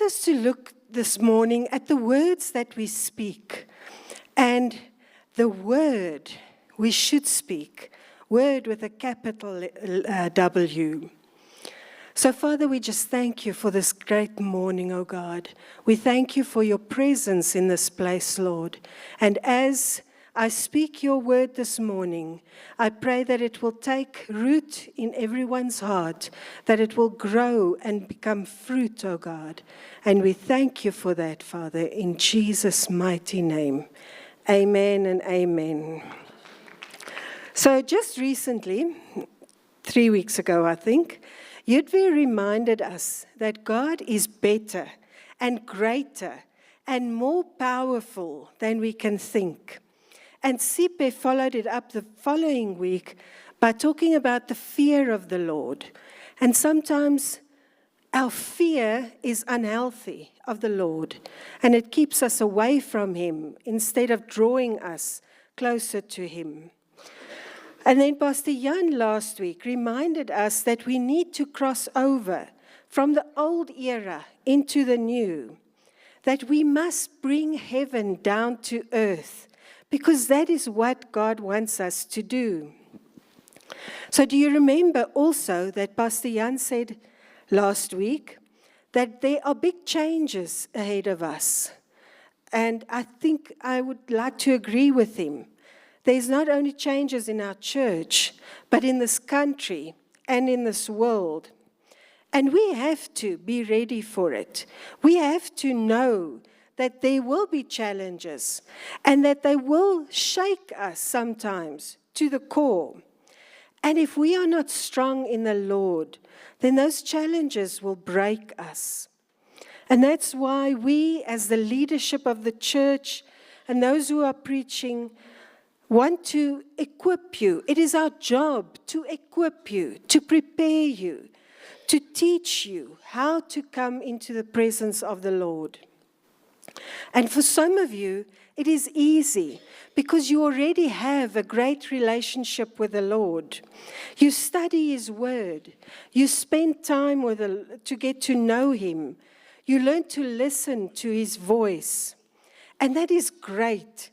us to look this morning at the words that we speak and the word we should speak, word with a capital W. So, Father, we just thank you for this great morning, oh God. We thank you for your presence in this place, Lord. And as I speak your word this morning, I pray that it will take root in everyone's heart, that it will grow and become fruit, oh God. And we thank you for that, Father, in Jesus' mighty name. Amen and amen. So just recently, 3 weeks ago, I think, Yudvi reminded us that God is better and greater and more powerful than we can think. And Sipe followed it up the following week by talking about the fear of the Lord. And sometimes our fear is unhealthy of the Lord, and it keeps us away from him instead of drawing us closer to him. And then Pastor Jan last week reminded us that we need to cross over from the old era into the new, that we must bring heaven down to earth, because that is what God wants us to do. So do you remember also that Pastor Jan said last week that there are big changes ahead of us? And I think I would like to agree with him. There's not only changes in our church, but in this country and in this world. And we have to be ready for it. We have to know that there will be challenges and that they will shake us sometimes to the core. And if we are not strong in the Lord, then those challenges will break us. And that's why we, as the leadership of the church and those who are preaching, want to equip you. It is our job to equip you, to prepare you, to teach you how to come into the presence of the Lord. And for some of you, it is easy because you already have a great relationship with the Lord. You study his word. You spend time to get to know him. You learn to listen to his voice. And that is great.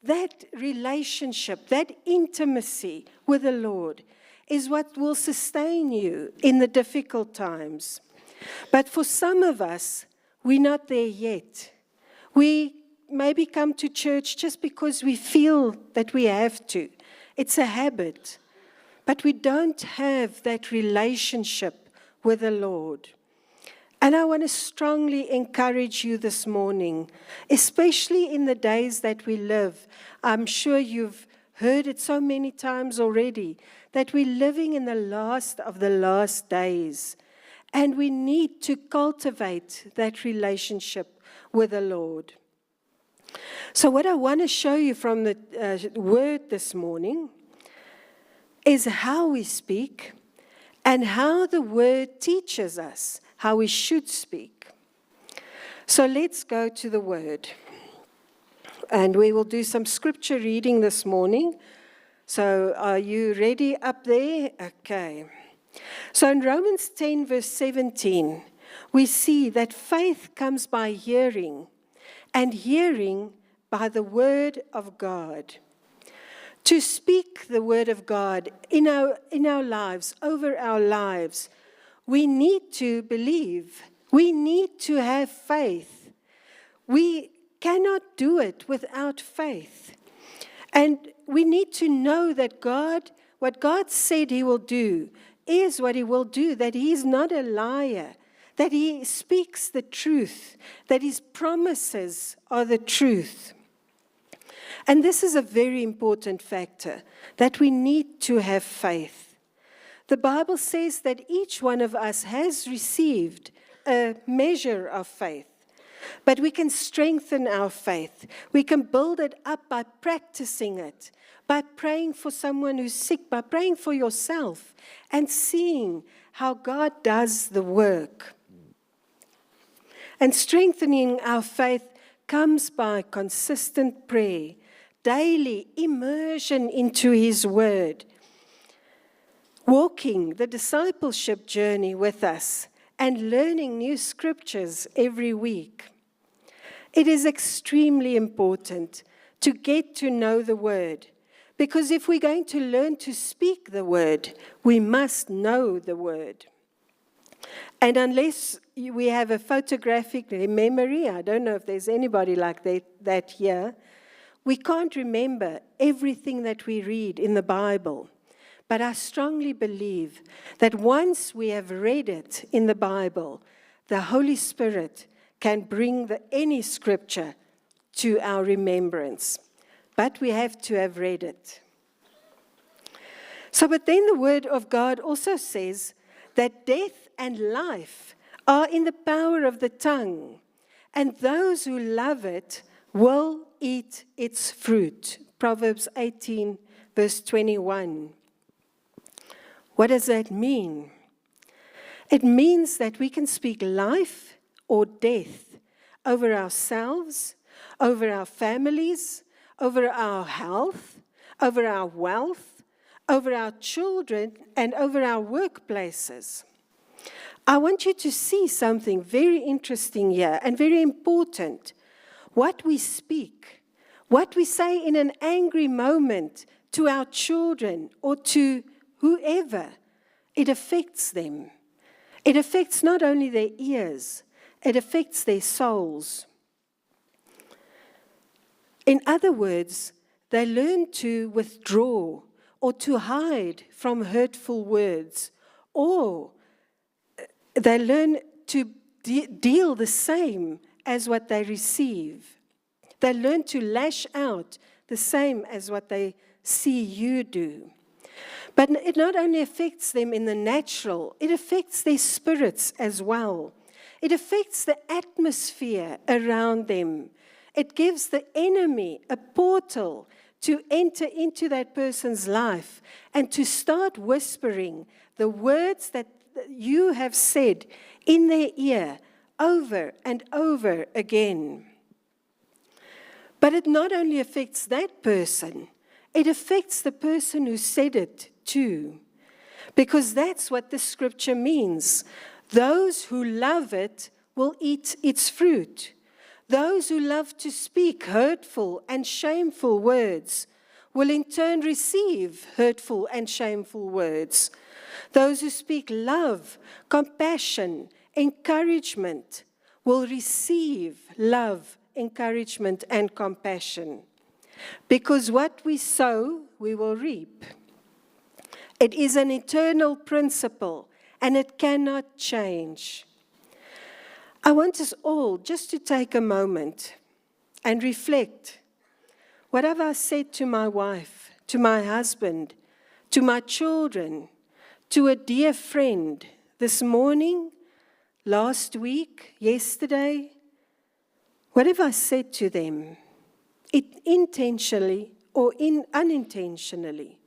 That relationship, that intimacy with the Lord is what will sustain you in the difficult times. But for some of us, we're not there yet. We maybe come to church just because we feel that we have to. It's a habit. But we don't have that relationship with the Lord. And I want to strongly encourage you this morning, especially in the days that we live. I'm sure you've heard it so many times already, that we're living in the last of the last days. And we need to cultivate that relationship with the Lord. So what I want to show you from the word this morning is how we speak and how the word teaches us how we should speak. So let's go to the word. And we will do some scripture reading this morning. So are you ready up there? Okay. So in Romans 10, verse 17, we see that faith comes by hearing, and hearing by the word of God. To speak the word of God in our lives, over our lives, we need to believe. We need to have faith. We cannot do it without faith. And we need to know that God, what God said he will do, is what he will do, that he is not a liar, that he speaks the truth, that his promises are the truth. And this is a very important factor, that we need to have faith. The Bible says that each one of us has received a measure of faith, but we can strengthen our faith. We can build it up by practicing it, by praying for someone who's sick, by praying for yourself, and seeing how God does the work. And strengthening our faith comes by consistent prayer, daily immersion into his word, walking the discipleship journey with us, and learning new scriptures every week. It is extremely important to get to know the Word, because if we're going to learn to speak the Word, we must know the Word. And unless we have a photographic memory, I don't know if there's anybody like that here, we can't remember everything that we read in the Bible. But I strongly believe that once we have read it in the Bible, the Holy Spirit can bring any scripture to our remembrance. But we have to have read it. But then the Word of God also says that death and life are in the power of the tongue, and those who love it will eat its fruit. Proverbs 18, verse 21. What does that mean? It means that we can speak life or death over ourselves, over our families, over our health, over our wealth, over our children, and over our workplaces. I want you to see something very interesting here and very important. What we speak, what we say in an angry moment to our children or to whoever, it affects them. It affects not only their ears, it affects their souls. In other words, they learn to withdraw or to hide from hurtful words, or they learn to deal the same as what they receive. They learn to lash out the same as what they see you do. But it not only affects them in the natural, it affects their spirits as well. It affects the atmosphere around them. It gives the enemy a portal to enter into that person's life and to start whispering the words that you have said in their ear over and over again. But it not only affects that person, it affects the person who said it too. Because that's what the scripture means. Those who love it will eat its fruit. Those who love to speak hurtful and shameful words will in turn receive hurtful and shameful words. Those who speak love, compassion, encouragement will receive love, encouragement, and compassion. Because what we sow, we will reap. It is an eternal principle, and it cannot change. I want us all just to take a moment and reflect. What have I said to my wife, to my husband, to my children, to a dear friend this morning, last week, yesterday? What have I said to them, intentionally or unintentionally?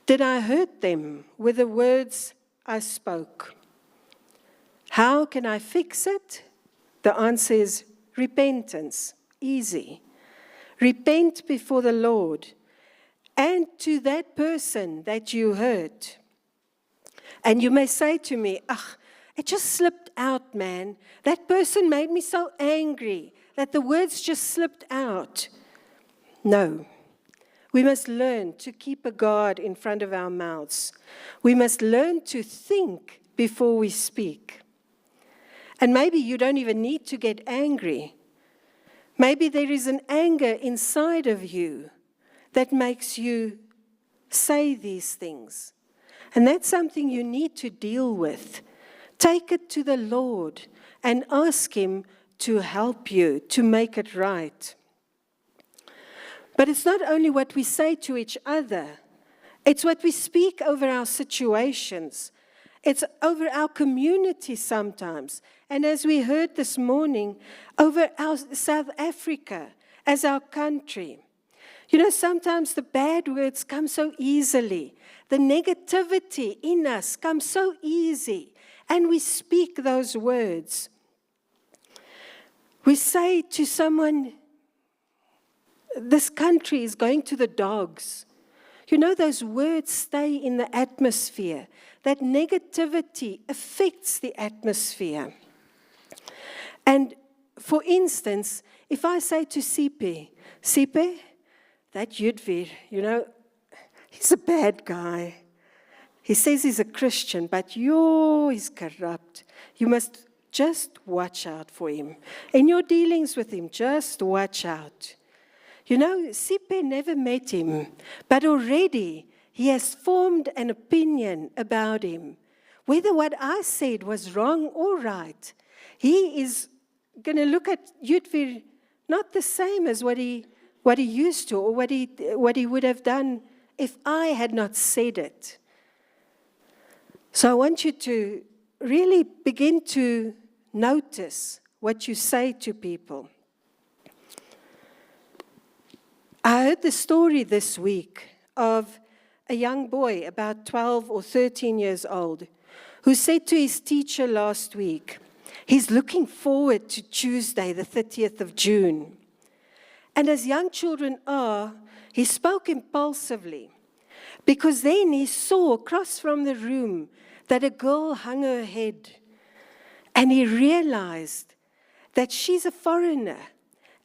Did I hurt them with the words I spoke? How can I fix it? The answer is repentance. Easy. Repent before the Lord and to that person that you hurt. And you may say to me, it just slipped out, man. That person made me so angry that the words just slipped out. No. We must learn to keep a guard in front of our mouths. We must learn to think before we speak. And maybe you don't even need to get angry. Maybe there is an anger inside of you that makes you say these things. And that's something you need to deal with. Take it to the Lord and ask Him to help you to make it right. But it's not only what we say to each other, it's what we speak over our situations. It's over our community sometimes. And as we heard this morning, over our South Africa as our country. You know, sometimes the bad words come so easily. The negativity in us comes so easy. And we speak those words. We say to someone, this country is going to the dogs. You know, those words stay in the atmosphere. that negativity affects the atmosphere. And for instance, if I say to Sipe, that Yudvir, he's a bad guy. He says he's a Christian, but he's corrupt. You must just watch out for him. In your dealings with him, just watch out. Sipe never met him, but already he has formed an opinion about him. Whether what I said was wrong or right, he is going to look at Yudvir not the same as what he used to, or what he would have done if I had not said it. So I want you to really begin to notice what you say to people. I heard the story this week of a young boy, about 12 or 13 years old, who said to his teacher last week, he's looking forward to Tuesday, the 30th of June. And as young children are, he spoke impulsively, because then he saw across from the room that a girl hung her head, and he realized that she's a foreigner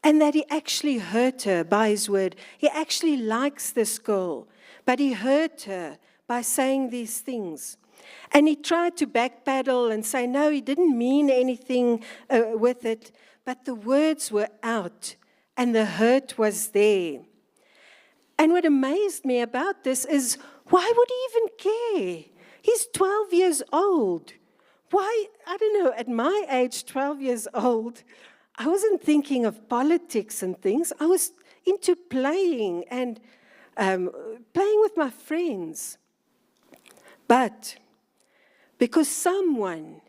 and that he actually hurt her by his word. He actually likes this girl, but he hurt her by saying these things. And he tried to backpedal and say, no, he didn't mean anything with it, but the words were out and the hurt was there. And what amazed me about this is, why would he even care? He's 12 years old. Why? I don't know, at my age, 12 years old, I wasn't thinking of politics and things. I was into playing and playing with my friends. But because someone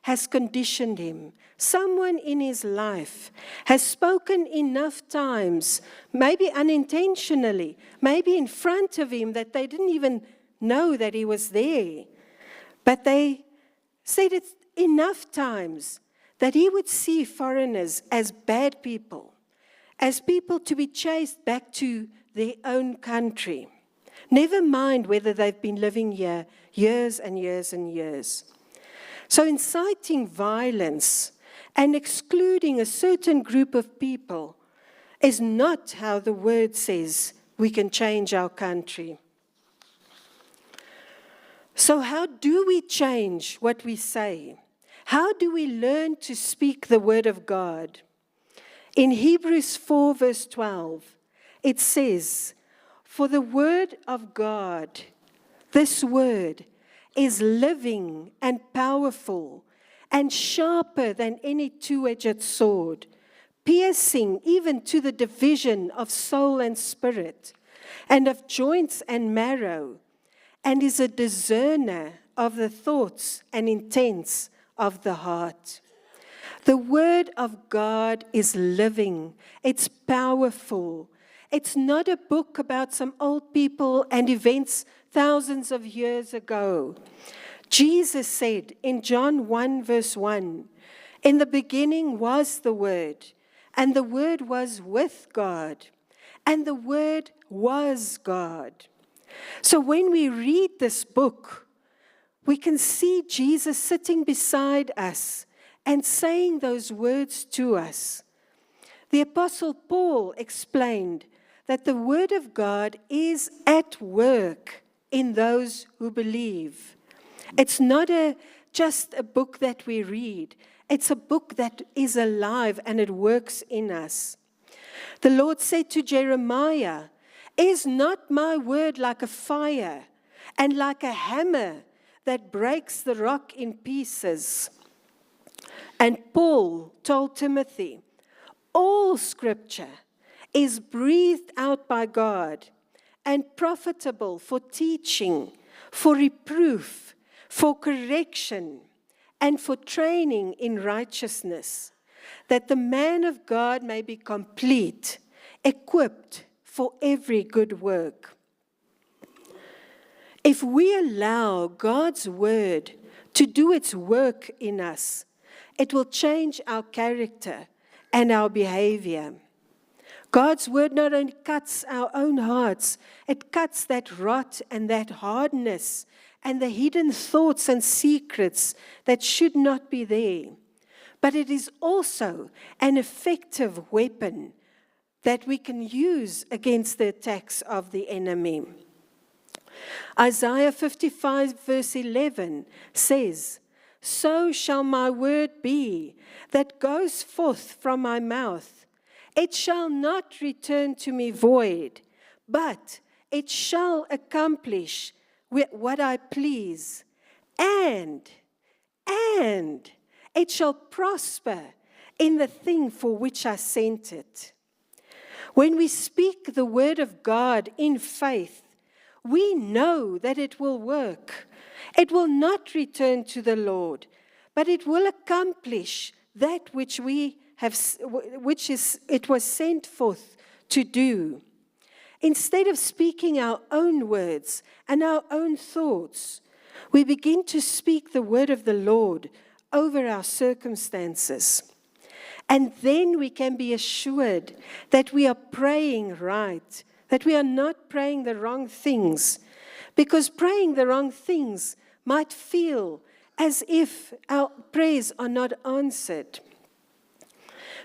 has conditioned him, someone in his life has spoken enough times, maybe unintentionally, maybe in front of him, that they didn't even know that he was there. But they said it enough times that he would see foreigners as bad people, as people to be chased back to their own country. Never mind whether they've been living here years and years and years. So inciting violence and excluding a certain group of people is not how the word says we can change our country. So how do we change what we say? How do we learn to speak the word of God? In Hebrews 4 verse 12, it says, for the word of God, this word, is living and powerful and sharper than any two-edged sword, piercing even to the division of soul and spirit, and of joints and marrow, and is a discerner of the thoughts and intents of the heart. The word of God is living. It's powerful. It's not a book about some old people and events thousands of years ago. Jesus said in John 1 verse 1, in the beginning was the Word, and the Word was with God, and the Word was God. So when we read this book, we can see Jesus sitting beside us and saying those words to us. The Apostle Paul explained that the Word of God is at work in those who believe. It's not just a book that we read. It's a book that is alive and it works in us. The Lord said to Jeremiah, is not my word like a fire and like a hammer that breaks the rock in pieces? And Paul told Timothy, all scripture is breathed out by God and profitable for teaching, for reproof, for correction, and for training in righteousness, that the man of God may be complete, equipped for every good work. If we allow God's word to do its work in us, it will change our character and our behavior. God's word not only cuts our own hearts, it cuts that rot and that hardness and the hidden thoughts and secrets that should not be there. But it is also an effective weapon that we can use against the attacks of the enemy. Isaiah 55 verse 11 says, "So shall my word be that goes forth from my mouth. It shall not return to me void, but it shall accomplish what I please, and it shall prosper in the thing for which I sent it." When we speak the word of God in faith, we know that it will work. It will not return to the Lord, but it will accomplish that which it was sent forth to do. Instead of speaking our own words and our own thoughts, we begin to speak the word of the Lord over our circumstances. And then we can be assured that we are praying right, that we are not praying the wrong things, because praying the wrong things might feel as if our prayers are not answered.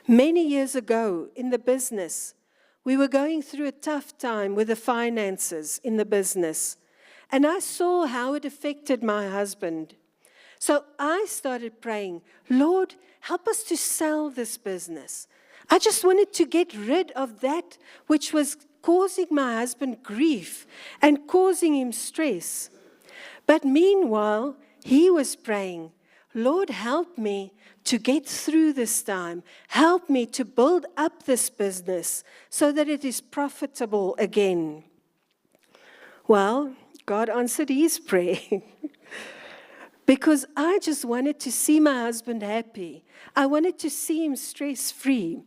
Many years ago in the business, we were going through a tough time with the finances in the business, and I saw how it affected my husband. So I started praying, "Lord, help us to sell this business." I just wanted to get rid of that which was causing my husband grief and causing him stress. But meanwhile, he was praying, "Lord, help me to get through this time. Help me to build up this business so that it is profitable again." Well, God answered his prayer. Because I just wanted to see my husband happy. I wanted to see him stress-free.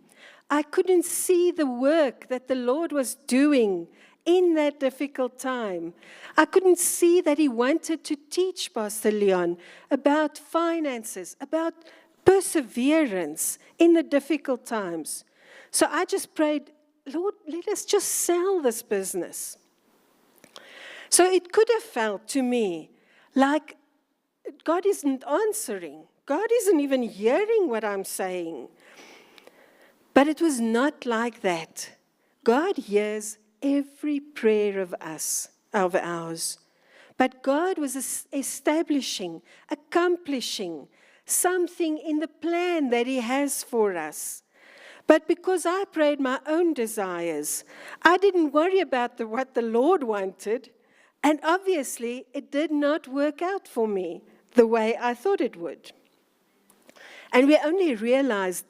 I couldn't see the work that the Lord was doing in that difficult time. I couldn't see that he wanted to teach Pastor Leon about finances, about perseverance in the difficult times. So I just prayed, "Lord, let us just sell this business." So it could have felt to me like God isn't answering. God isn't even hearing what I'm saying. But it was not like that. God hears every prayer of ours. But God was establishing, accomplishing something in the plan that he has for us. But because I prayed my own desires, I didn't worry about what the Lord wanted. And obviously, it did not work out for me the way I thought it would. And we only realized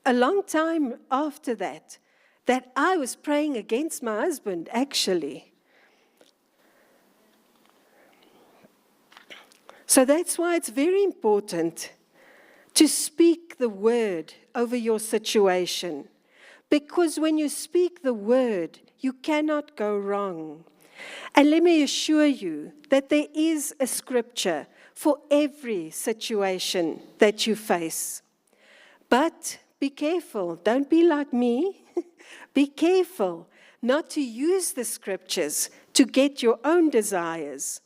a long time after that I was praying against my husband, actually. So that's why it's very important to speak the word over your situation. Because when you speak the word, you cannot go wrong. And let me assure you that there is a scripture for every situation that you face. But be careful. Don't be like me. Be careful not to use the scriptures to get your own desires.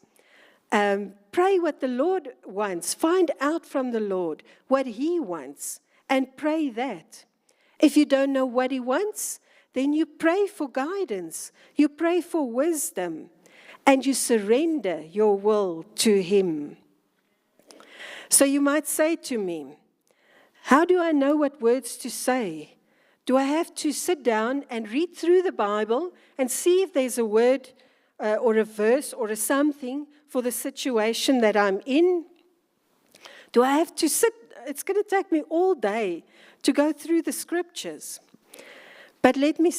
Pray what the Lord wants. Find out from the Lord what he wants and pray that. If you don't know what he wants, then you pray for guidance. You pray for wisdom. And you surrender your will to him. So you might say to me, "How do I know what words to say? Do I have to sit down and read through the Bible and see if there's a word or a verse or a something for the situation that I'm in? Do I have to sit? It's going to take me all day to go through the scriptures." But let me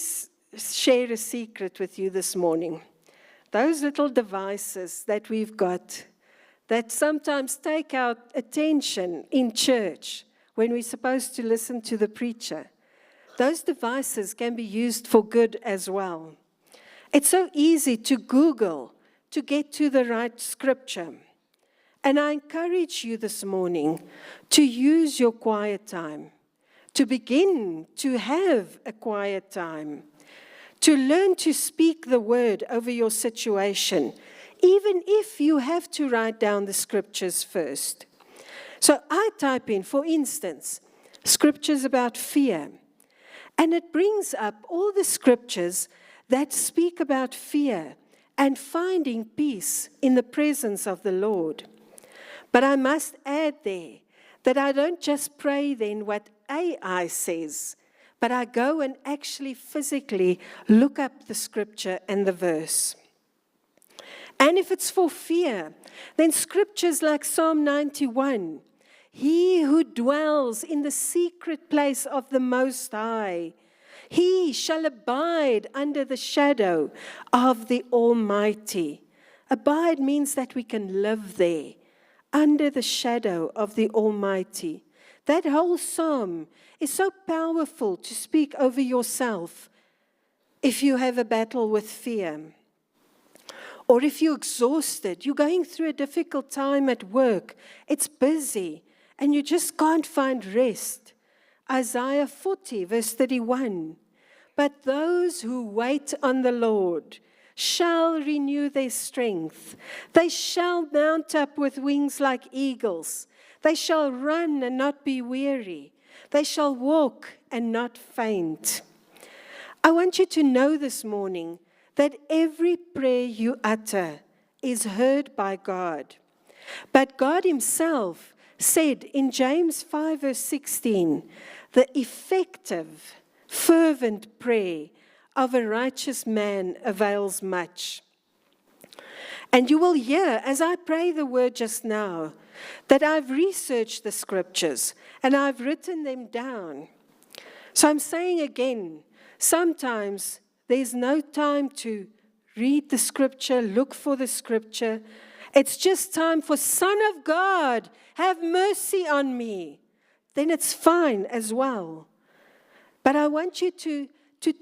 share a secret with you this morning. Those little devices that we've got that sometimes take our attention in church when we're supposed to listen to the preacher, those devices can be used for good as well. It's so easy to Google to get to the right scripture. And I encourage you this morning to use your quiet time, to begin to have a quiet time, to learn to speak the word over your situation, even if you have to write down the scriptures first. So I type in, for instance, scriptures about fear, and it brings up all the scriptures that speak about fear and finding peace in the presence of the Lord. But I must add there that I don't just pray then what AI says, but I go and actually physically look up the scripture and the verse. And if it's for fear, then scriptures like Psalm 91, he who dwells in the secret place of the Most High, he shall abide under the shadow of the Almighty. Abide means that we can live there, under the shadow of the Almighty. That whole psalm is so powerful to speak over yourself if you have a battle with fear. Or if you're exhausted, you're going through a difficult time at work, it's busy, and you just can't find rest. Isaiah 40, verse 31. But those who wait on the Lord shall renew their strength. They shall mount up with wings like eagles. They shall run and not be weary. They shall walk and not faint. I want you to know this morning that every prayer you utter is heard by God. But God himself said in James 5 verse 16, the effective, fervent prayer of a righteous man avails much. And you will hear, as I pray the word just now, that I've researched the scriptures and I've written them down. So I'm saying again, sometimes there's no time to read the scripture, look for the scripture. It's just time for, Son of God, have mercy on me. Then it's fine as well. But I want you to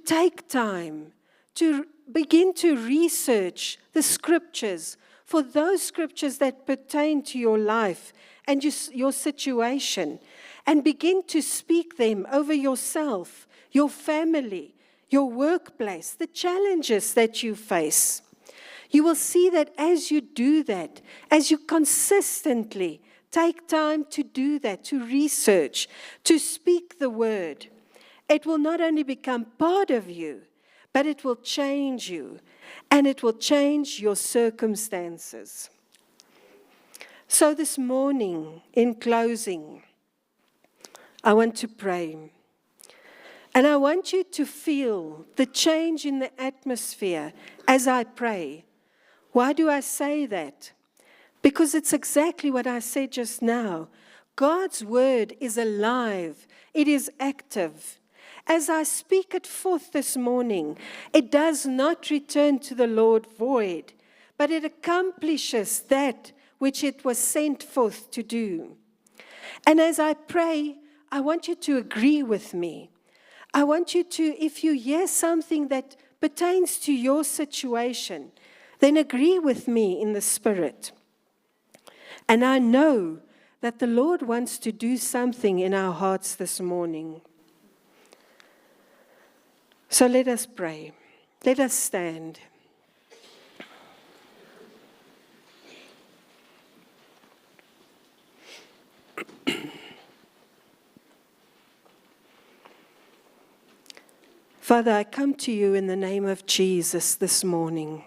take time to begin to research the scriptures, for those scriptures that pertain to your life and your situation, and begin to speak them over yourself, your family, your workplace, the challenges that you face. You will see that as you do that, as you consistently take time to do that, to research, to speak the word, it will not only become part of you, but it will change you, and it will change your circumstances. So this morning, in closing, I want to pray. And I want you to feel the change in the atmosphere as I pray. Why do I say that? Because it's exactly what I said just now. God's word is alive. It is active. As I speak it forth this morning, it does not return to the Lord void, but it accomplishes that which it was sent forth to do. And as I pray, I want you to agree with me. I want you to, if you hear something that pertains to your situation, then agree with me in the Spirit. And I know that the Lord wants to do something in our hearts this morning. So let us pray. Let us stand. Father, I come to you in the name of Jesus this morning.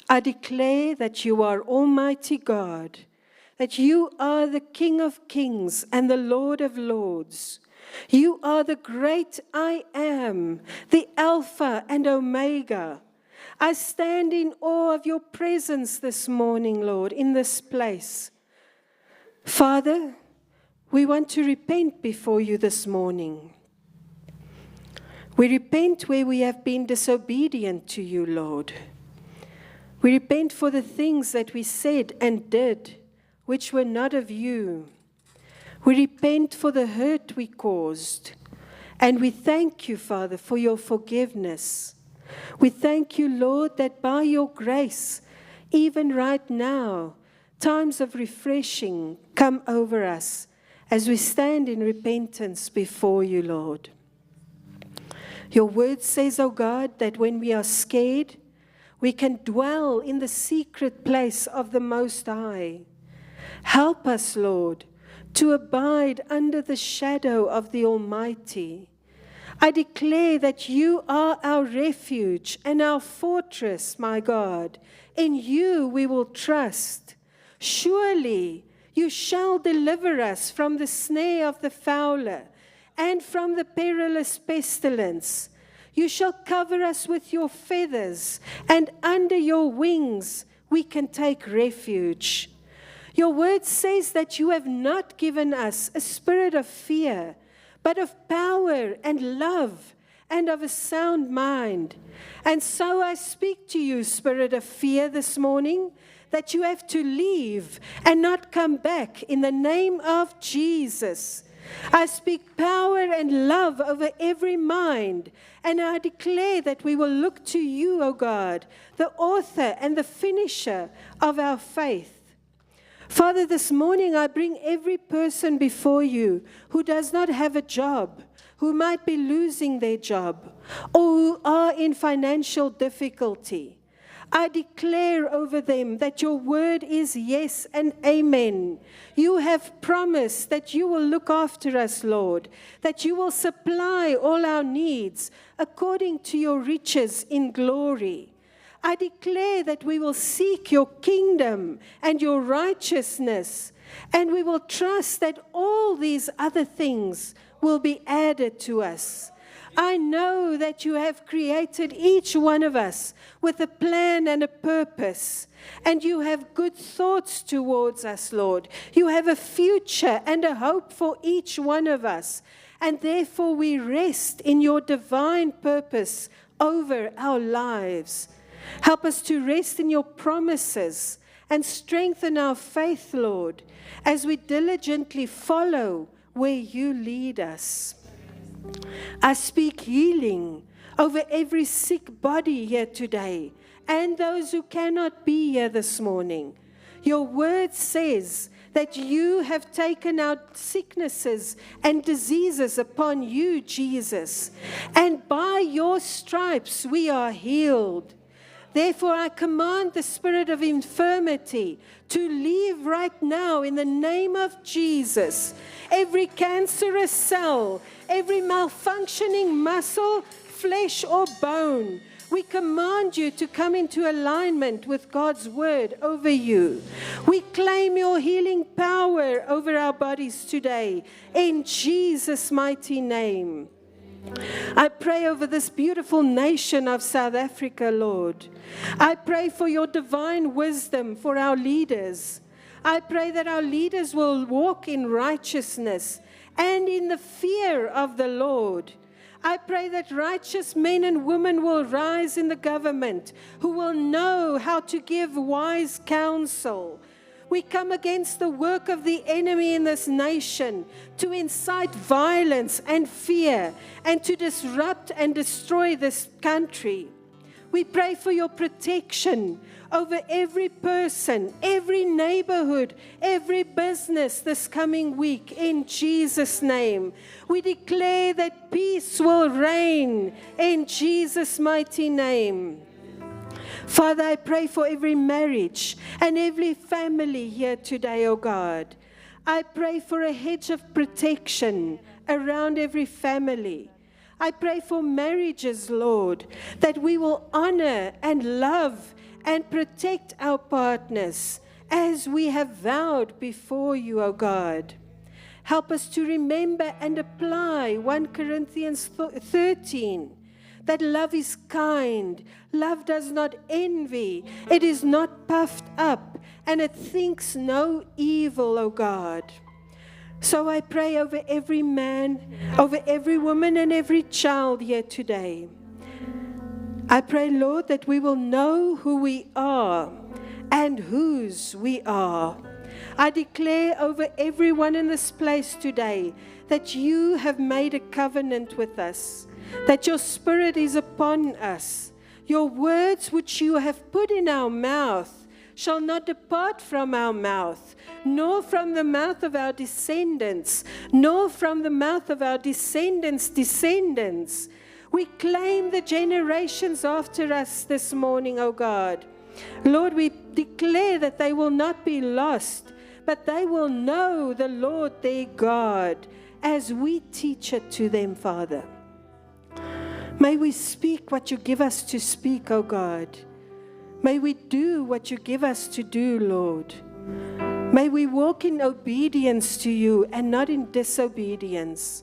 I declare that you are Almighty God, that you are the King of Kings and the Lord of Lords. You are the great I am, the Alpha and Omega. I stand in awe of your presence this morning, Lord, in this place. Father, we want to repent before you this morning. We repent where we have been disobedient to you, Lord. We repent for the things that we said and did, which were not of you. We repent for the hurt we caused. And we thank you, Father, for your forgiveness. We thank you, Lord, that by your grace, even right now, times of refreshing come over us as we stand in repentance before you, Lord. Your word says, O God, that when we are scared, We can dwell in the secret place of the Most High. Help us, Lord, to abide under the shadow of the Almighty. I declare that you are our refuge and our fortress, my God. In you we will trust. Surely you shall deliver us from the snare of the fowler and from the perilous pestilence. You shall cover us with your feathers, and under your wings we can take refuge. Your word says that you have not given us a spirit of fear, but of power and love and of a sound mind. And so I speak to you, spirit of fear, this morning, that you have to leave and not come back in the name of Jesus. I speak power and love over every mind, and I declare that we will look to you, O God, the author and the finisher of our faith. Father, this morning I bring every person before you who does not have a job, who might be losing their job, or who are in financial difficulty. I declare over them that your word is yes and amen. You have promised that you will look after us, Lord, that you will supply all our needs according to your riches in glory. I declare that we will seek your kingdom and your righteousness, and we will trust that all these other things will be added to us. I know that you have created each one of us with a plan and a purpose, and you have good thoughts towards us, Lord. You have a future and a hope for each one of us, and therefore we rest in your divine purpose over our lives. Help us to rest in your promises and strengthen our faith, Lord, as we diligently follow where you lead us. I speak healing over every sick body here today and those who cannot be here this morning. Your word says that you have taken out sicknesses and diseases upon you, Jesus, and by your stripes we are healed. Therefore, I command the spirit of infirmity to leave right now in the name of Jesus. Every cancerous cell, every malfunctioning muscle, flesh or bone, we command you to come into alignment with God's word over you. We claim your healing power over our bodies today, in Jesus' mighty name. I pray over this beautiful nation of South Africa, Lord. I pray for your divine wisdom for our leaders. I pray that our leaders will walk in righteousness and in the fear of the Lord. I pray that righteous men and women will rise in the government who will know how to give wise counsel. We come against the work of the enemy in this nation to incite violence and fear and to disrupt and destroy this country. We pray for your protection over every person, every neighborhood, every business this coming week in Jesus' name. We declare that peace will reign in Jesus' mighty name. Father, I pray for every marriage and every family here today, oh God. I pray for a hedge of protection around every family. I pray for marriages, Lord, that we will honor and love and protect our partners as we have vowed before you, O God. Help us to remember and apply 1 Corinthians 13, that love is kind, love does not envy, it is not puffed up, and it thinks no evil, O God. So I pray over every man, over every woman, and every child here today. I pray, Lord, that we will know who we are and whose we are. I declare over everyone in this place today that you have made a covenant with us, that your Spirit is upon us. Your words which you have put in our mouth shall not depart from our mouth, nor from the mouth of our descendants, nor from the mouth of our descendants' descendants. We claim the generations after us this morning, O God. Lord, we declare that they will not be lost, but they will know the Lord their God as we teach it to them, Father. May we speak what you give us to speak, O God. May we do what you give us to do, Lord. May we walk in obedience to you and not in disobedience.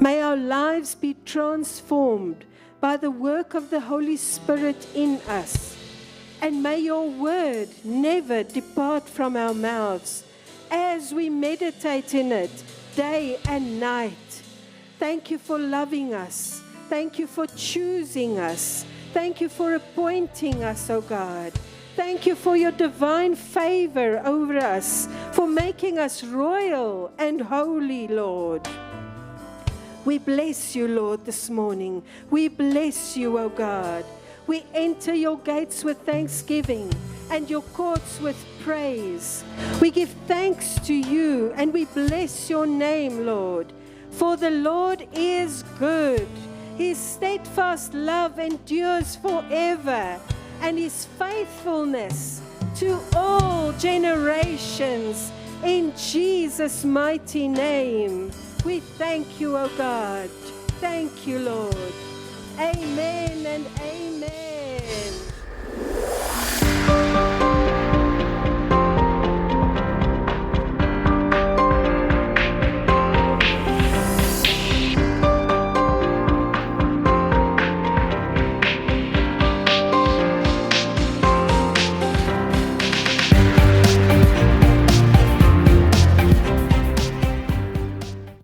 May our lives be transformed by the work of the Holy Spirit in us. And may your word never depart from our mouths as we meditate in it day and night. Thank you for loving us. Thank you for choosing us. Thank you for appointing us, O God. Thank you for your divine favor over us, for making us royal and holy, Lord. We bless you, Lord, this morning. We bless you, O God. We enter your gates with thanksgiving and your courts with praise. We give thanks to you and we bless your name, Lord. For the Lord is good. His steadfast love endures forever, and his faithfulness to all generations. In Jesus' mighty name, we thank you, O God. Thank you, Lord. Amen and amen.